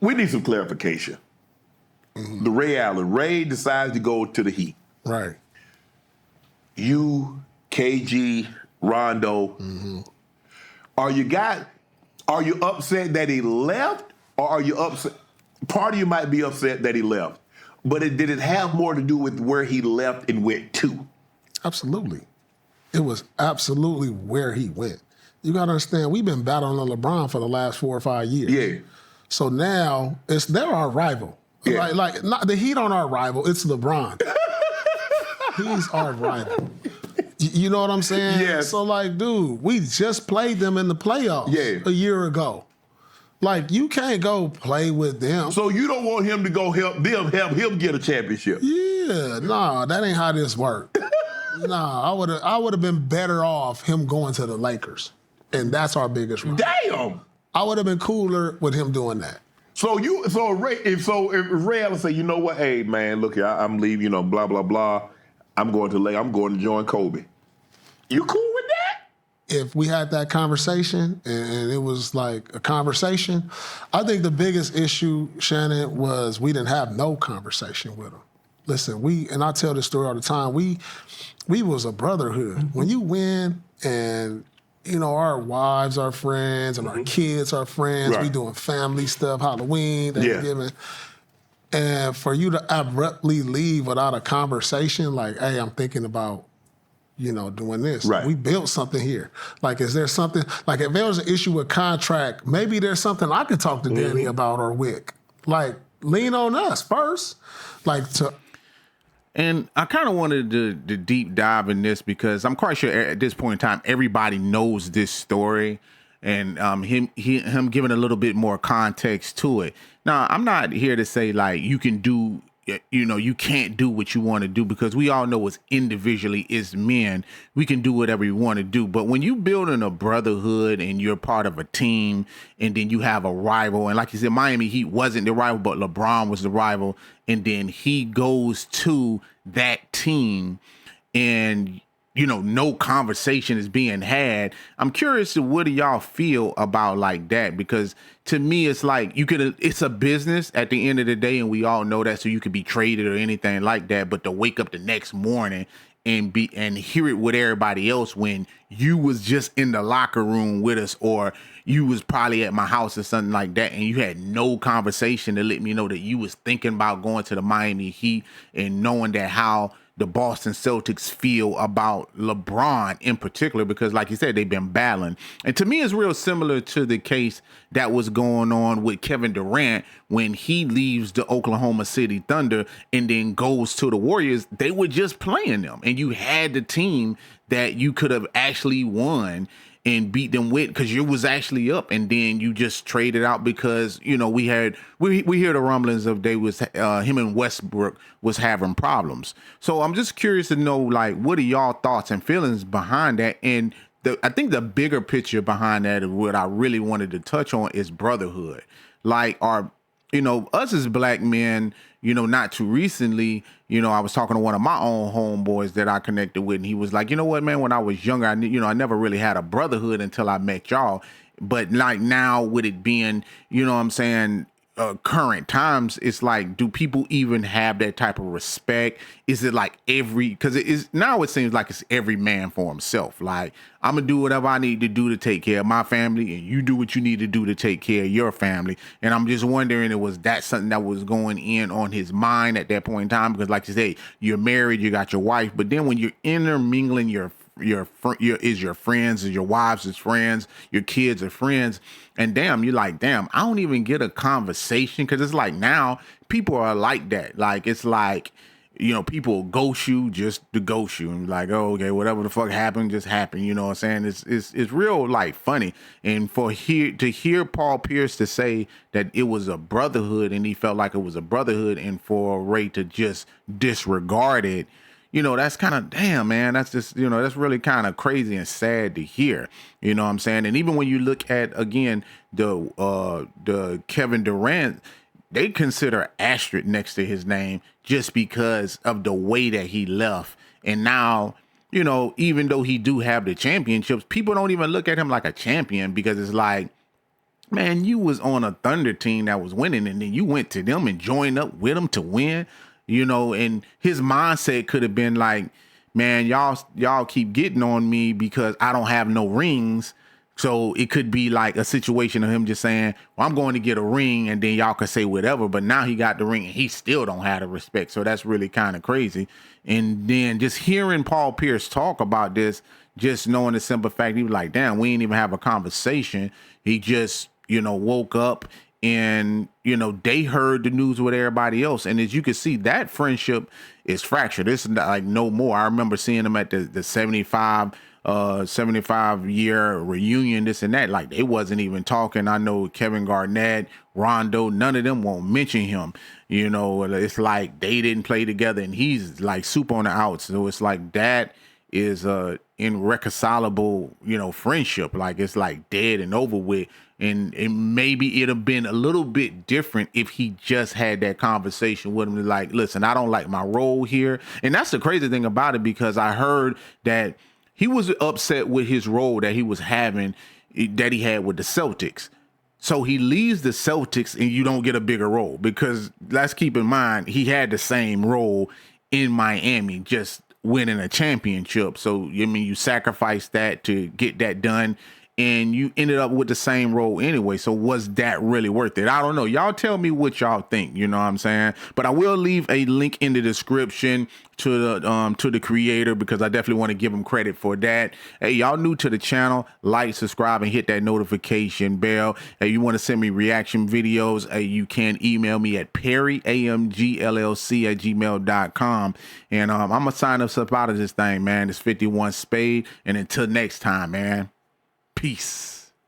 We need some clarification. Mm-hmm. The Ray Allen. Ray decides to go to the Heat. Right. You, KG, Rondo. Mm-hmm. Are you upset that he left, or are you upset? Part of you might be upset that he left, but did it have more to do with where he left and went to? Absolutely. It was absolutely where he went. You got to understand, we've been battling on LeBron for the last 4 or 5 years. Yeah. So now they're our rival. Yeah. Like not the Heat aren't our rival. It's LeBron. He's our rival. You know what I'm saying? Yeah. So like, dude, we just played them in the playoffs a year ago. Like, you can't go play with them. So you don't want him to go help him get a championship? Yeah, nah, that ain't how this works. Nah, I would have been better off him going to the Lakers, and that's our biggest rival. Damn. I would have been cooler with him doing that. If Ray Allen say, you know what, hey man, look here, I'm leaving, you know, blah blah blah. I'm going to join Kobe. You cool with that? If we had that conversation and it was like a conversation, I think the biggest issue, Shannon, was we didn't have no conversation with him. Listen, and I tell this story all the time, we was a brotherhood. Mm-hmm. When you win and, you know, our wives are friends and our kids are friends, we doing family stuff, Halloween, Thanksgiving. And for you to abruptly leave without a conversation, like, hey, I'm thinking about, you know, doing this. Right. We built something here. Like, is there something, like if there was an issue with contract, maybe there's something I could talk to Danny about or Wick. Like, lean on us first. And I kind of wanted to deep dive in this because I'm quite sure at this point in time, everybody knows this story and him giving a little bit more context to it. Now, I'm not here to say like you can't do what you want to do, because we all know as individually as men, we can do whatever we want to do. But when you building a brotherhood and you're part of a team and then you have a rival, and like you said, Miami Heat wasn't the rival, but LeBron was the rival. And then he goes to that team and, you know, no conversation is being had. I'm curious to what do y'all feel about like that? Because to me, it's like it's a business at the end of the day, and we all know that. So you could be traded or anything like that. But to wake up the next morning and hear it with everybody else when you was just in the locker room with us, or you was probably at my house or something like that, and you had no conversation to let me know that you was thinking about going to the Miami Heat, and knowing that how the Boston Celtics feel about LeBron in particular, because like you said, they've been battling. And to me, it's real similar to the case that was going on with Kevin Durant when he leaves the Oklahoma City Thunder and then goes to the Warriors. They were just playing them, and you had the team that you could have actually won and beat them with, because you was actually up, and then you just traded out because, you know, we hear the rumblings of him and Westbrook was having problems. So I'm just curious to know, like, what are y'all thoughts and feelings behind that? And I think the bigger picture behind that, of what I really wanted to touch on, is brotherhood. Like, us as black men, you know, not too recently, you know, I was talking to one of my own homeboys that I connected with, and he was like, you know what, man, when I was younger, I never really had a brotherhood until I met y'all. But like now, with it being, you know what I'm saying, current times, it's like, do people even have that type of respect? Is it like because now it seems like it's every man for himself. Like, I'm gonna do whatever I need to do to take care of my family, and you do what you need to do to take care of your family. And I'm just wondering, was that something that was going in on his mind at that point in time? Because like you say, you're married, you got your wife, but then when you're intermingling your friends, and your wives is friends, your kids are friends, and you're like, I don't even get a conversation, because it's like now people are like that. Like, it's like, you know, people ghost you just to ghost you, and like, oh, okay, whatever the fuck happened just happened. You know what I'm saying? It's real like funny. And to hear Paul Pierce to say that it was a brotherhood, and he felt like it was a brotherhood, and for Ray to just disregard it, you know, that's kind of, damn, man, that's just, you know, that's really kind of crazy and sad to hear, you know what I'm saying? And even when you look at, again, the Kevin Durant, they consider asterisk next to his name just because of the way that he left. And now, you know, even though he do have the championships, people don't even look at him like a champion, because it's like, man, you was on a Thunder team that was winning, and then you went to them and joined up with them to win, and his mindset could have been like, man, y'all keep getting on me because I don't have no rings. So it could be like a situation of him just saying, well, I'm going to get a ring, and then y'all can say whatever. But now he got the ring and he still don't have the respect. So that's really kind of crazy. And then just hearing Paul Pierce talk about this, just knowing the simple fact, he was like, damn, we ain't even have a conversation. He just, woke up and, they heard the news with everybody else. And as you can see, that friendship is fractured. It's like no more. I remember seeing him at the 75 year reunion, this and that. Like, they wasn't even talking. I know Kevin Garnett, Rondo, none of them won't mention him. It's like they didn't play together, and he's like soup on the outs. So it's like that is irreconcilable, friendship. Like, it's like dead and over with. And maybe it'd have been a little bit different if he just had that conversation with him. Like, listen, I don't like my role here. And that's the crazy thing about it, because I heard that he was upset with his role that he was having, that he had with the Celtics. So he leaves the Celtics and you don't get a bigger role, because let's keep in mind, he had the same role in Miami, just winning a championship. So, you sacrifice that to get that done, and you ended up with the same role anyway. So was that really worth it? I don't know. Y'all tell me what y'all think. You know what I'm saying? But I will leave a link in the description to the creator, because I definitely want to give him credit for that. Hey, y'all new to the channel, like, subscribe, and hit that notification bell. Hey, you want to send me reaction videos, you can email me at perryamgllc@gmail.com. And I'm going to sign us up out of this thing, man. It's 51 Spade. And until next time, man. Peace.